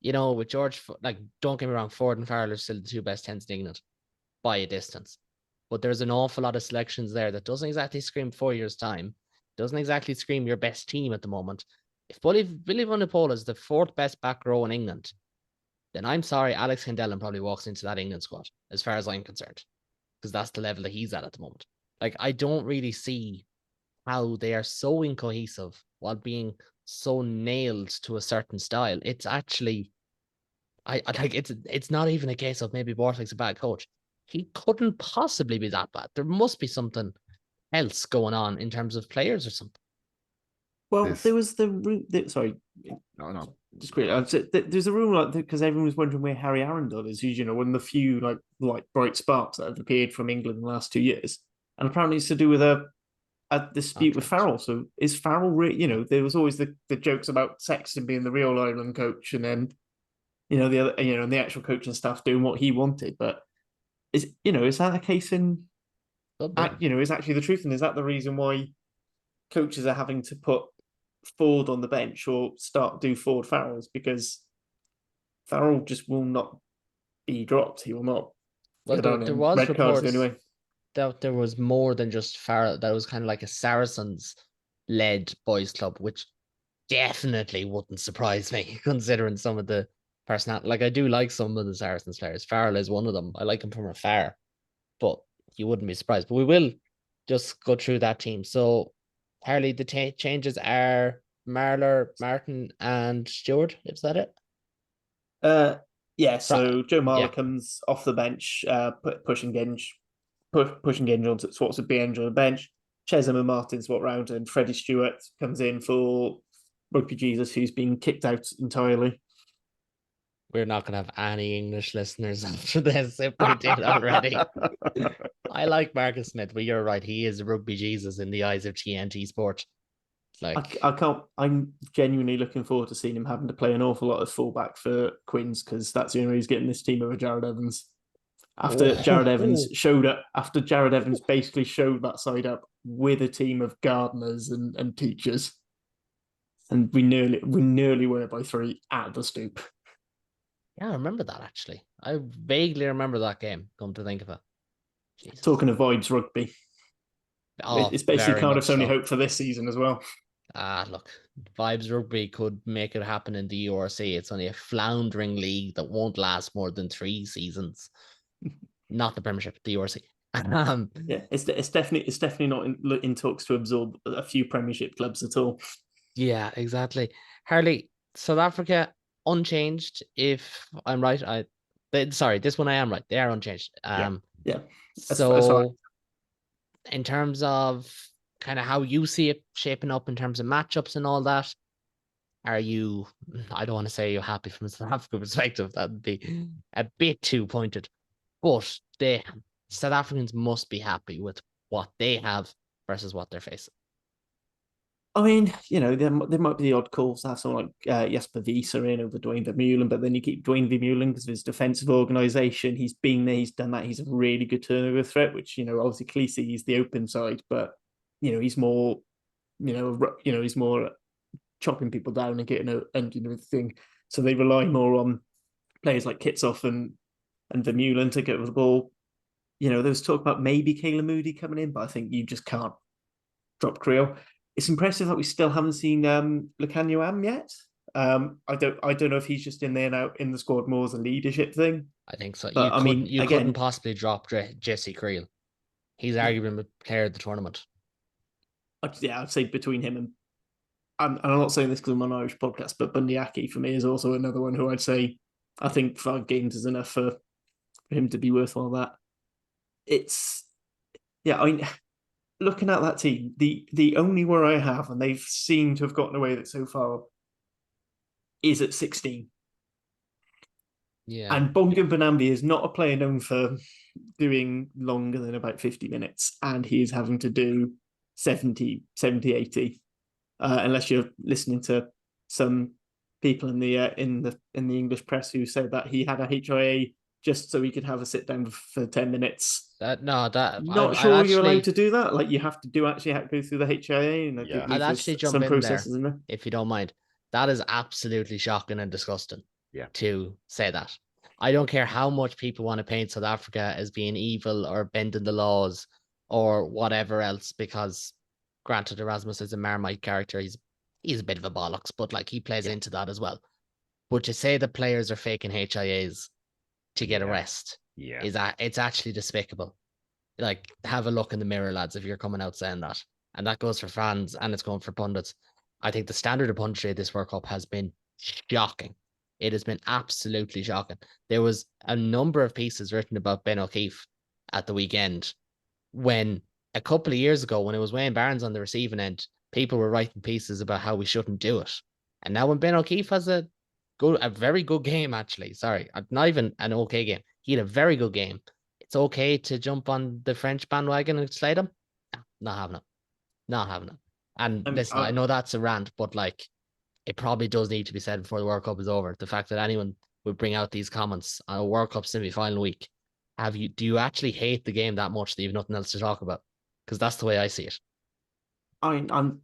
S1: with George, like, don't get me wrong, Ford and Farrell are still the 2 best 10s in England by a distance. But there's an awful lot of selections there that doesn't exactly scream 4 years' time, doesn't exactly scream your best team at the moment. If Billy Vunipola is the 4th best back row in England, then I'm sorry, Alex Hendellan probably walks into that England squad, as far as I'm concerned, because that's the level that he's at the moment. Like, I don't really see how they are so incohesive while being so nailed to a certain style. It's actually, I like it's not even a case of maybe Borthwick's a bad coach. He couldn't possibly be that bad. There must be something else going on in terms of players or something.
S2: Well, there was sorry,
S3: No.
S2: just quickly. There's a rumor because everyone was wondering where Harry Arundel is. Who's one of the few like bright sparks that have appeared from England in the last 2 years, and apparently it's to do with a dispute with Farrell. So is Farrell there was always the jokes about Sexton being the real Ireland coach, and then the other and the actual coaching staff doing what he wanted. But is that the case in is actually the truth, and is that the reason why coaches are having to put Ford on the bench or do Ford Farrells, because Farrell just will not be dropped. He will not.
S1: Well, there was
S2: red cards anyway.
S1: That there was more than just Farrell. That was kind of like a Saracens led boys club, which definitely wouldn't surprise me considering some of the personality. Like I do like some of the Saracens players. Farrell is one of them. I like him from afar, but you wouldn't be surprised. But we will just go through that team. So Harley, the changes are Marler, Martin, and Stewart. Is that it?
S2: Yeah. So Joe Marler comes off the bench, pushing Genge onto swaps with Benge on the bench. Chesham and Martin swap round, and Freddie Stewart comes in for Rugby Jesus, who's been kicked out entirely.
S1: We're not going to have any English listeners after this if we did already. I like Marcus Smith, but you're right. He is Rugby Jesus in the eyes of TNT Sport. Like
S2: I can't. I'm genuinely looking forward to seeing him having to play an awful lot of fullback for Quins, because that's the only way he's getting this team over Jared Evans. After Jared Evans basically showed that side up with a team of gardeners and teachers, and we nearly were by 3 at the Stoop.
S1: Yeah, I remember that actually. I vaguely remember that game, come to think of it. Jesus.
S2: Talking of vibes rugby, it's basically
S1: very much
S2: Cardiff's only
S1: so.
S2: hope for this season as well.
S1: Look, Vibes Rugby could make it happen in the URC. It's only a floundering league that won't last more than 3 seasons. Not the Premiership, the URC.
S2: Yeah, it's definitely not in talks to absorb a few Premiership clubs at all.
S1: Yeah, exactly. Harley, South Africa unchanged. If I'm right, sorry, this one I am right. They are unchanged.
S2: Yeah.
S1: So in terms of kind of how you see it shaping up in terms of matchups and all that, are you, I don't want to say you're happy from a South Africa perspective, that would be a bit too pointed, but South Africans must be happy with what they have versus what they're facing.
S2: I mean, there might be the odd calls to have someone like Jesper Wiese in over Dwayne Vermeulen, but then you keep Dwayne Vermeulen because of his defensive organisation. He's been there, he's done that. He's a really good turnover threat, which obviously Khaleesi is the open side, but he's more, he's more chopping people down and getting and everything. So they rely more on players like Kitsoff and Vermeulen to get with the ball. There was talk about maybe Kayla Moody coming in, but I think you just can't drop Creel. It's impressive that we still haven't seen Lucanio Am yet. I don't know if he's just in there now in the squad more as a leadership thing.
S1: I think so.
S2: But
S1: you couldn't possibly drop Jesse Creel. He's arguably the player of the tournament.
S2: I'd say between him and I'm not saying this because I'm on an Irish podcast, but Bundyaki for me is also another one who I'd say I think 5 games is enough for him to be worth all that. I mean, looking at that team, the only worry I have, and they've seemed to have gotten away with it so far, is at 16.
S1: Yeah.
S2: And Bonga Benambi is not a player known for doing longer than about 50 minutes, and he is having to do 70, 80. Unless you're listening to some people in the English press who said that he had a HIA just so he could have a sit down for 10 minutes.
S1: Not
S2: sure you're allowed to do that. Like you have to have to go through the HIA. And
S1: I'd actually jump in there if you don't mind. That is absolutely shocking and disgusting.
S3: Yeah.
S1: To say that. I don't care how much people want to paint South Africa as being evil or bending the laws or whatever else, because granted, Erasmus is a Marmite character. He's a bit of a bollocks, but like he plays into that as well. But to say that players are faking HIAs to get a rest, it's actually despicable. Like, have a look in the mirror, lads, if you're coming out saying that. And that goes for fans and it's going for pundits. I think the standard of punditry at this World Cup has been shocking. It has been absolutely shocking. There was a number of pieces written about Ben O'Keefe at the weekend when a couple of years ago, when it was Wayne Barnes on the receiving end, people were writing pieces about how we shouldn't do it. And now when Ben O'Keefe has a very good game, actually, sorry, not even an okay game. He had a very good game. It's okay to jump on the French bandwagon and slide him. No, not having it. Not having it. And listen, I know that's a rant, but like, it probably does need to be said before the World Cup is over. The fact that anyone would bring out these comments on a World Cup semi-final week, do you actually hate the game that much that you've nothing else to talk about? Because that's the way I see it.
S2: I'm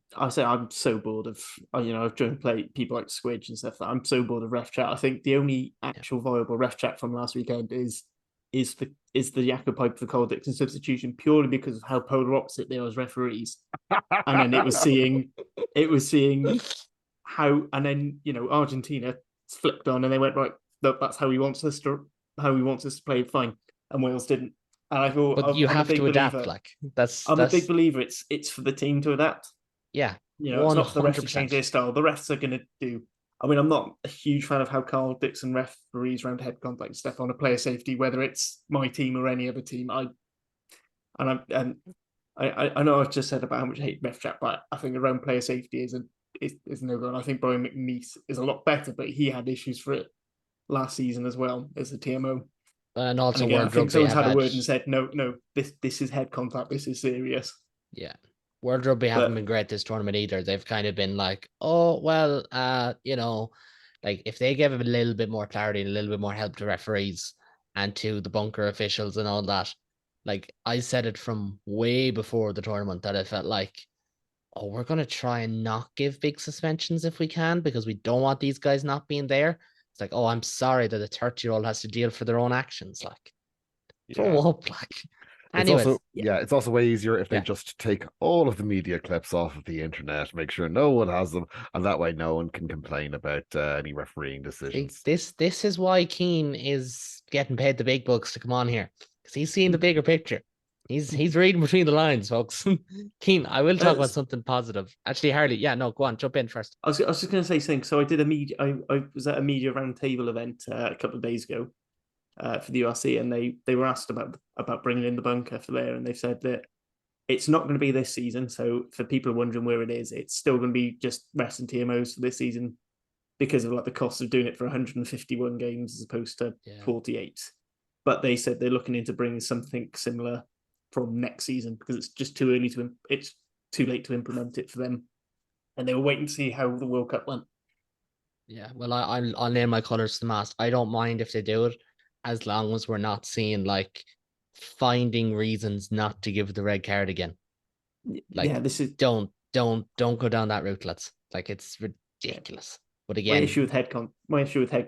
S2: so bored of I've joined play people like Squidge and stuff. That I'm so bored of ref chat. I think the only actual viable ref chat from last weekend is the Jakob Pipe for Carl Dixon substitution, purely because of how polar opposite they are as referees. And then it was seeing how, and then Argentina flipped on and they went, right, that's how he wants us to play, fine, and Wales didn't. And I thought,
S1: but you have to adapt. I'm
S2: a big believer. It's for the team to adapt.
S1: Yeah,
S2: it's not for the refs to change their style. The refs are going to do. I mean, I'm not a huge fan of how Carl Dixon referees around head contact stuff on a player safety, whether it's my team or any other team. I know I've just said about how much I hate ref chat, but I think around player safety is no good. I think Brian McNeese is a lot better, but he had issues for it last season as well as the TMO.
S1: And also,
S2: and again, I think someone's had a word and said, no, this is head contact. This is serious.
S1: Yeah. World Rugby haven't been great this tournament either. They've kind of been like, oh, well, like if they gave a little bit more clarity and a little bit more help to referees and to the bunker officials and all that, like I said it from way before the tournament that I felt like, oh, we're going to try and not give big suspensions if we can, because we don't want these guys not being there. It's like, oh, I'm sorry that a 30-year-old has to deal for their own actions. Like,
S3: Yeah.
S1: grow up, like.
S3: It's
S1: Anyways,
S3: also it's also way easier if they
S1: Yeah.
S3: just take all of the media clips off of the internet, make sure no one has them, and that way no one can complain about any refereeing decisions.
S1: this is why Keane is getting paid the big bucks to come on here, because he's seeing the bigger picture. He's reading between the lines, folks. Keane, I will talk about something positive. Actually, Harley, yeah, no, go on, jump in first.
S2: I was just going to say something. So I did a media. I was at a media roundtable event a couple of days ago for the URC, and they were asked about bringing in the bunker for there, and they said that it's not going to be this season. So for people wondering where it is, it's still going to be just rest and TMOs for this season because of like the cost of doing it for 151 games as opposed to 48. But they said they're looking into bringing something similar from next season because it's just too early it's too late to implement it for them, and they were waiting to see how the World Cup went.
S1: Yeah, well, I'll name my colors to the mast. I don't mind if they do it, as long as we're not seeing like finding reasons not to give the red card again. Like,
S2: yeah, this is
S1: don't go down that route, lads. Like, it's ridiculous. But
S2: my
S1: again,
S2: issue with head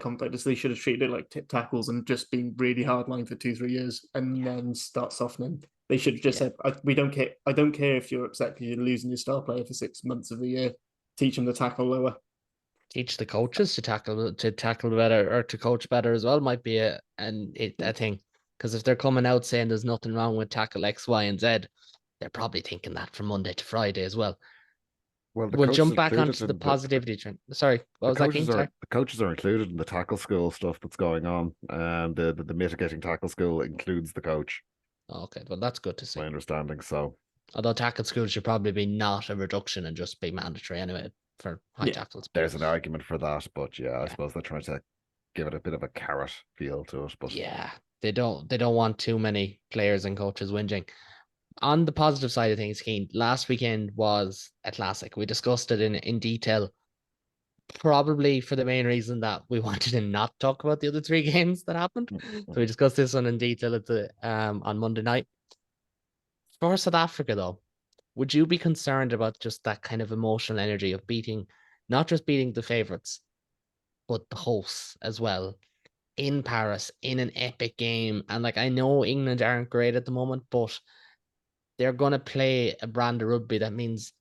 S2: contact is they should have treated it like tip tackles and just been really hard line for 2-3 years and then start softening. They should have just said, "We don't care. I don't care if you're upset because you're losing your star player for 6 months of the year. Teach them to tackle lower.
S1: Teach the coaches to tackle better, or to coach better as well, might be a thing. Because if they're coming out saying there's nothing wrong with tackle X, Y, and Z, they're probably thinking that from Monday to Friday as well.
S3: Well,
S1: We'll jump back onto the positivity trend. Sorry, what was that?
S3: The coaches are included in the tackle school stuff that's going on, and the mitigating tackle school includes the coach.
S1: Okay, well, that's good to see.
S3: My understanding. So,
S1: although tackle school should probably be not a reduction and just be mandatory anyway for high tackles.
S3: There's an argument for that, but I suppose they're trying to give it a bit of a carrot feel to it. But
S1: yeah, they don't want too many players and coaches whinging. On the positive side of things, Keane, last weekend was a classic. We discussed it in detail, probably for the main reason that we wanted to not talk about the other 3 games that happened. So we discussed this one in detail at the on Monday night. For South Africa, though, would you be concerned about just that kind of emotional energy of not just beating the favourites, but the hosts as well in Paris in an epic game? And like, I know England aren't great at the moment, but they're going to play a brand of rugby that means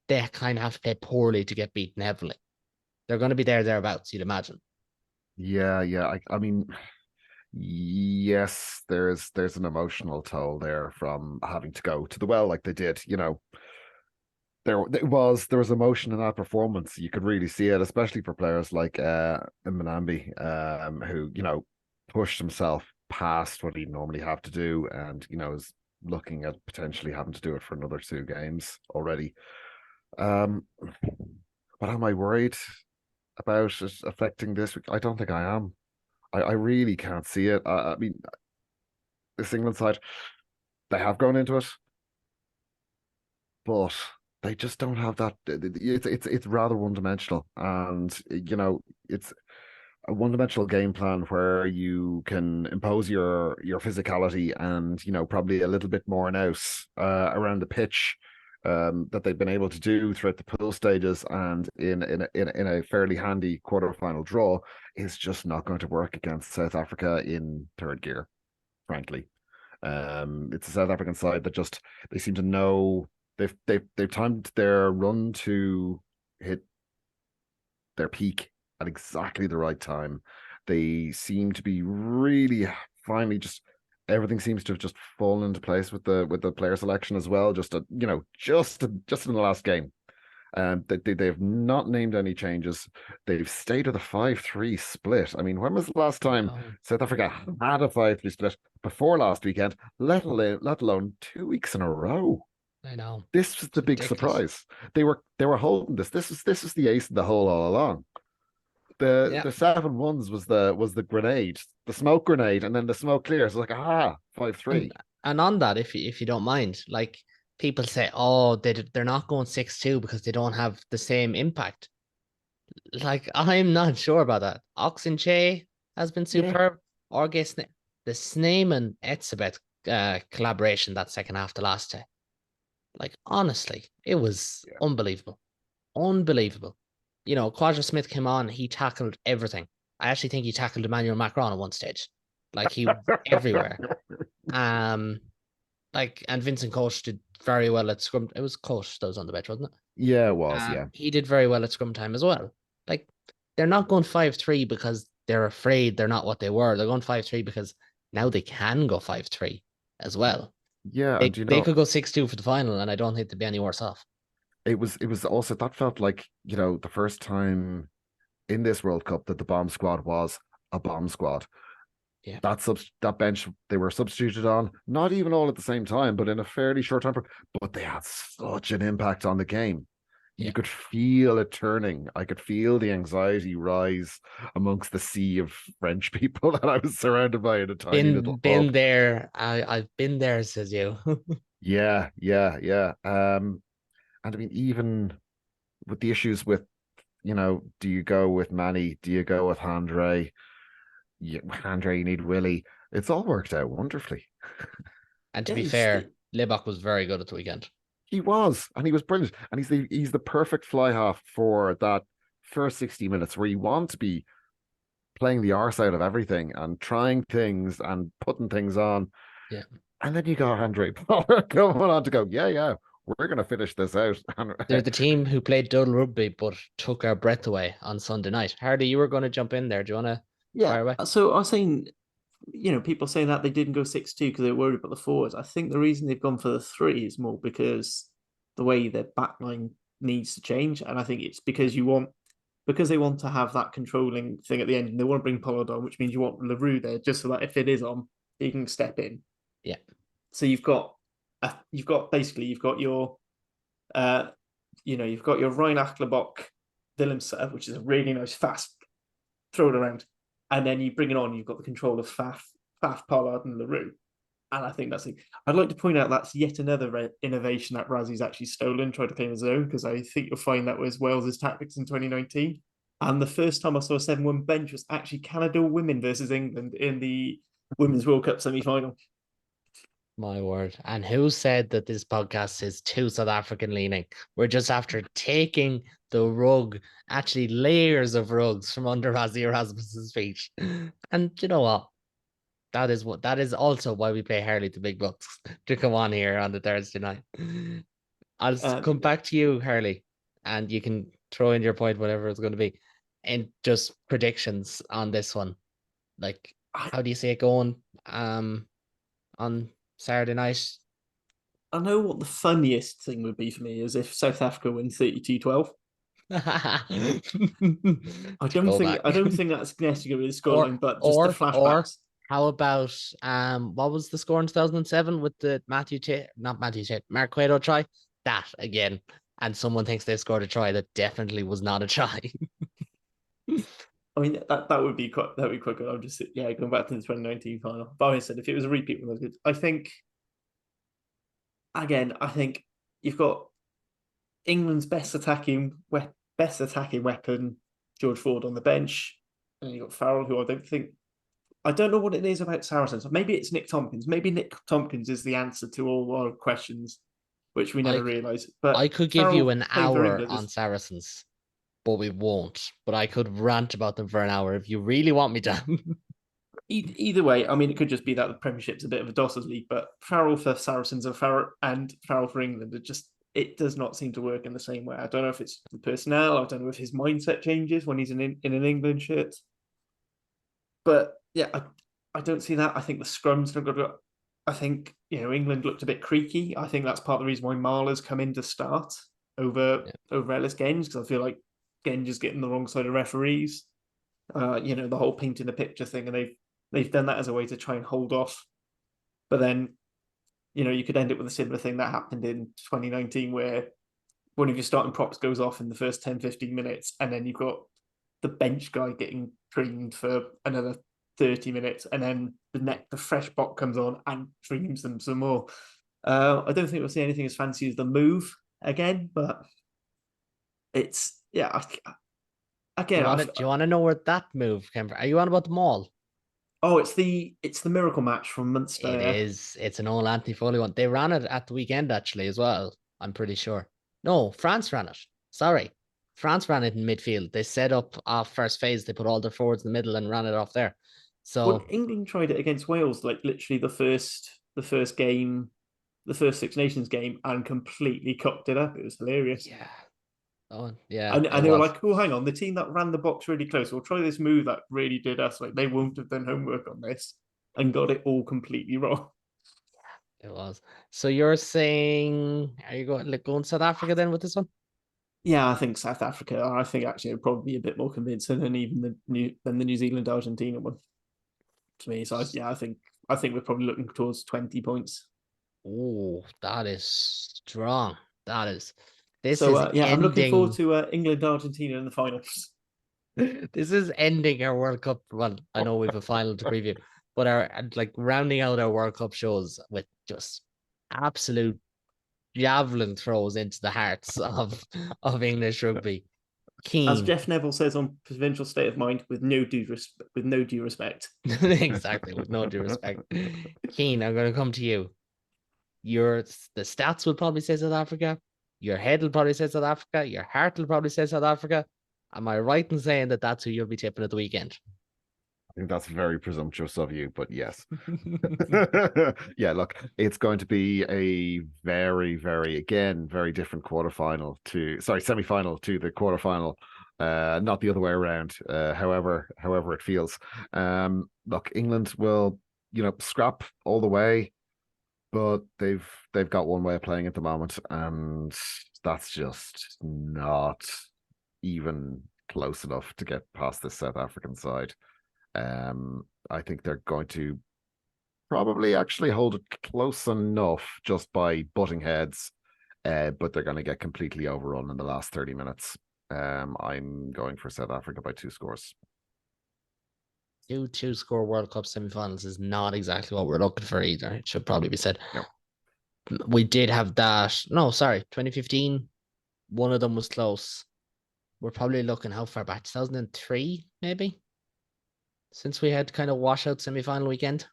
S1: they kind of have to play poorly to get beaten heavily. They're going to be thereabouts, you'd imagine.
S3: Yeah. I mean, yes, there's an emotional toll there from having to go to the well like they did. There was emotion in that performance. You could really see it, especially for players like Mbanambi, who pushed himself past what he'd normally have to do, and is looking at potentially having to do it for another 2 games already. But am I worried about it affecting this week? I don't think I am. I really can't see it. I mean, this England side, they have gone into it, but they just don't have that. It's rather one-dimensional, and it's a one-dimensional game plan where you can impose your physicality and probably a little bit more nous around the pitch that they've been able to do throughout the pool stages, and in a fairly handy quarterfinal draw is just not going to work against South Africa in third gear, frankly. It's a South African side that just they seem to know they've timed their run to hit their peak at exactly the right time. They seem to be really finally just everything seems to have just fallen into place with the player selection as well. Just in the last game. They've not named any changes. They've stayed with a 5-3 split. I mean, when was the last time South Africa had a 5-3 split before last weekend, let alone 2 weeks in a row?
S1: I know.
S3: This was the big surprise. They were holding this. This is the ace in the hole all along. The 7-1s was the grenade, the smoke grenade, and then the smoke clears. It's like 5-3.
S1: And on that, if you don't mind, like, people say, oh, they're not going 6-2 because they don't have the same impact. Like, I'm not sure about that. Oxenche has been superb. The Sneeman Etzebeth collaboration that second half the last day. Like, honestly, it was unbelievable. Unbelievable. Quadra Smith came on, he tackled everything. I actually think he tackled Emmanuel Macron at one stage. Like he was everywhere. Like, and Vincent Koch did very well at scrum. It was Koch that was on the bench, wasn't it?
S3: Yeah, it was. Yeah.
S1: He did very well at scrum time as well. Like, they're not going 5-3 because they're afraid they're not what they were. They're going 5-3 because now they can go 5-3 as well.
S3: Yeah,
S1: They,
S3: and
S1: they could go 6-2 for the final, and I don't think they'd be any worse off.
S3: it was also, that felt like, the first time in this World Cup that the bomb squad was a bomb squad.
S1: Yeah.
S3: That bench they were substituted on, not even all at the same time, but in a fairly short time, but they had such an impact on the game.
S1: Yeah.
S3: You could feel it turning. I could feel the anxiety rise amongst the sea of French people that I was surrounded by in a tiny little
S1: Been
S3: pub.
S1: there. I've been there, says you.
S3: Yeah. And I mean, even with the issues with, do you go with Manny? Do you go with Andre? Andre, you need Willie. It's all worked out wonderfully.
S1: And to be fair, Libok was very good at the weekend.
S3: He was, and he was brilliant. And he's the perfect fly half for that first 60 minutes where you want to be playing the arse out of everything and trying things and putting things on.
S1: Yeah.
S3: And then you got Andre Pollard going on to go, yeah, we're going to finish this out.
S1: They're the team who played double rugby but took our breath away on Sunday night. Hardy, you were going to jump in there. Do you want to fire away?
S2: So I was saying, people saying that they didn't go 6-2 because they were worried about the forwards. I think the reason they've gone for the 3 is more because the way their backline needs to change. And I think it's because they want to have that controlling thing at the end, and they want to bring Pollard on, which means you want Leroux there just so that if it is on, he can step in.
S1: Yeah.
S2: So you've got your you've got your Ryan Achlebach Willemse, which is a really nice fast throw it around. And then you bring it on, you've got the control of Faf, Pollard, and Leroux. And I think that's it. I'd like to point out that's yet another innovation that Razzie's actually stolen, tried to claim his own, because I think you'll find that was Wales's tactics in 2019. And the first time I saw a 7-1 bench was actually Canada women versus England in the Women's World Cup semi-final.
S1: My word. And who said that this podcast is too South African leaning? We're just after taking the rug, actually layers of rugs from under Rassie Erasmus's feet. And you know what? That is also why we pay Harley the big bucks to come on here on the Thursday night. I'll come back to you, Harley, and you can throw in your point, whatever it's going to be, and just predictions on this one. Like, how do you see it going on Saturday night?
S2: I know what the funniest thing would be for me is if South Africa win 32-12. I don't think that's necessarily the scoreline, but just the flashbacks.
S1: How about what was the score in 2007 with the Mark Cueto try? That again, and someone thinks they scored a try that definitely was not a try.
S2: I mean, that would be quite good. I'm just going back to the 2019 final. But I said if it was a repeat, one was good. I think you've got England's best attacking weapon, George Ford, on the bench, and you've got Farrell, who I don't know what it is about Saracens. Maybe it's Nick Tompkins. Maybe Nick Tompkins is the answer to all our questions, which we never realised. But
S1: I could give you an hour on Saracens, but we won't. But I could rant about them for an hour if you really want me to.
S2: Either way, I mean, it could just be that the Premiership's a bit of a Dossers league, but Farrell for Saracens and Farrell for England, it does not seem to work in the same way. I don't know if it's the personnel. I don't know if his mindset changes when he's in an England shirt. But yeah, I don't see that. I think the scrums have got. I think England looked a bit creaky. I think that's part of the reason why Marler's come in to start over Ellis Genge, because I feel like Genge is getting the wrong side of referees. The whole painting the picture thing, and they've done that as a way to try and hold off. But then, you could end it with a similar thing that happened in 2019, where one of your starting props goes off in the first 10, 15 minutes, and then you've got the bench guy getting dreamed for another 30 minutes, and then the fresh bot comes on and dreams them some more. I don't think we'll see anything as fancy as the move again, but it's again.
S1: Do you want to know where that move came from? Are you on about the Mall?
S2: Oh, it's the miracle match from Munster.
S1: It is. It's an old Anthony Foley one. They ran it at the weekend actually as well. I'm pretty sure. No, France ran it. Sorry. France ran it in midfield. They set up off first phase. They put all their forwards in the middle and ran it off there. So
S2: Well, England tried it against Wales, like literally the first game, the first Six Nations game, and completely cocked it up. It was hilarious.
S1: yeah. Oh, yeah.
S2: And
S1: it
S2: they were
S1: was.
S2: like, "Oh, hang on, the team that ran the box really close, we'll try this move that really did us. Like they won't have done homework on this and got it all completely wrong."
S1: It was. So you're saying, are you going South Africa then with this one?
S2: Yeah, I think South Africa. I think actually it'd probably be a bit more convincing than even the New Zealand Argentina one to me. So I think we're probably looking towards 20 points.
S1: Oh, that is strong. That is. This
S2: So
S1: is
S2: I'm looking forward
S1: ending.
S2: to England Argentina in the finals.
S1: This is ending our World Cup. Well, I know we have a final to preview, but our like rounding out our World Cup shows with just absolute javelin throws into the hearts of English rugby.
S2: As
S1: Keen.
S2: Jeff Neville says on Provincial State of Mind, with no due respect.
S1: Exactly, with no due respect. Keen, I'm going to come to you. The stats will probably say South Africa. Your head will probably say South Africa. Your heart will probably say South Africa. Am I right in saying that that's who you'll be tipping at the weekend?
S3: I think that's very presumptuous of you, but yes. Yeah, look, it's going to be a very, very, again, very different semi-final to the quarterfinal. Not the other way around. However it feels. Look, England will, scrap all the way, but they've got one way of playing at the moment, and that's just not even close enough to get past the South African side. I think they're going to probably actually hold it close enough just by butting heads, but they're going to get completely overrun in the last 30 minutes. I'm going for South Africa by 2 scores.
S1: Two score World Cup semi-finals is not exactly what we're looking for either. It should probably be said.
S3: No.
S1: We did have that. No, sorry, 2015. One of them was close. We're probably looking how far back? 2003, maybe? Since we had kind of washout semi-final weekend.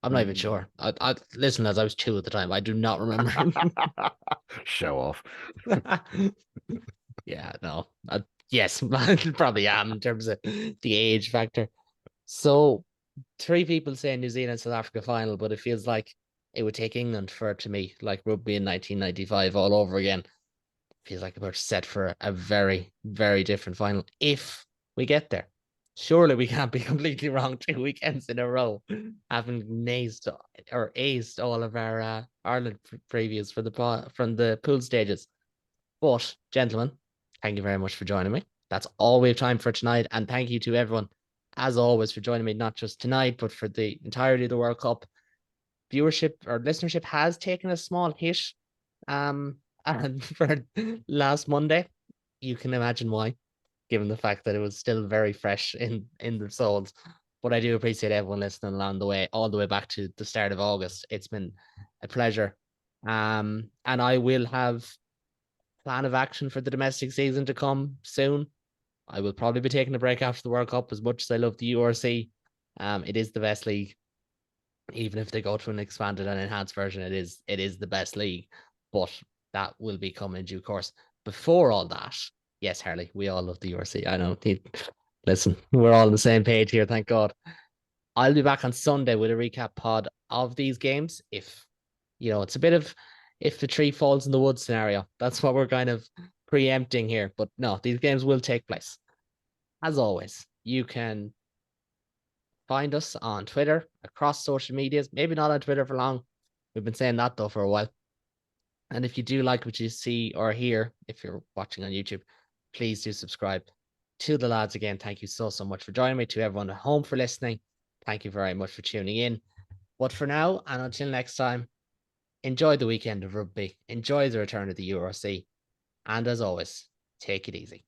S1: I'm not even sure. I listen, as I was 2 at the time. I do not remember.
S3: Show off.
S1: Yeah, no. Yes, probably am in terms of the age factor. So 3 people say New Zealand South Africa final, but it feels like it would take England for it to me, like rugby in 1995 all over again. Feels like we're set for a very, very different final if we get there. Surely we can't be completely wrong 2 weekends in a row, having aced all of our Ireland previews from the pool stages. But gentlemen, thank you very much for joining me. That's all we have time for tonight, and thank you to everyone, as always, for joining me, not just tonight, but for the entirety of the World Cup. Viewership or listenership has taken a small hit. And for last Monday, you can imagine why, given the fact that it was still very fresh in the souls. But I do appreciate everyone listening along the way, all the way back to the start of August. It's been a pleasure. And I will have plan of action for the domestic season to come soon. I will probably be taking a break after the World Cup, as much as I love the URC. It is the best league. Even if they go to an expanded and enhanced version, it is the best league. But that will be coming in due course. Before all that, yes, Harley, we all love the URC. I know. Listen, we're all on the same page here, thank God. I'll be back on Sunday with a recap pod of these games. If it's a bit of if the tree falls in the wood scenario. That's what we're kind of preempting here. But no, these games will take place. As always, you can find us on Twitter, across social medias. Maybe not on Twitter for long. We've been saying that though for a while. And if you do like what you see or hear, if you're watching on YouTube, please do subscribe. To the lads again, thank you so much for joining me. To everyone at home for listening, thank you very much for tuning in. But for now, and until next time, enjoy the weekend of rugby. Enjoy the return of the URC. And as always, take it easy.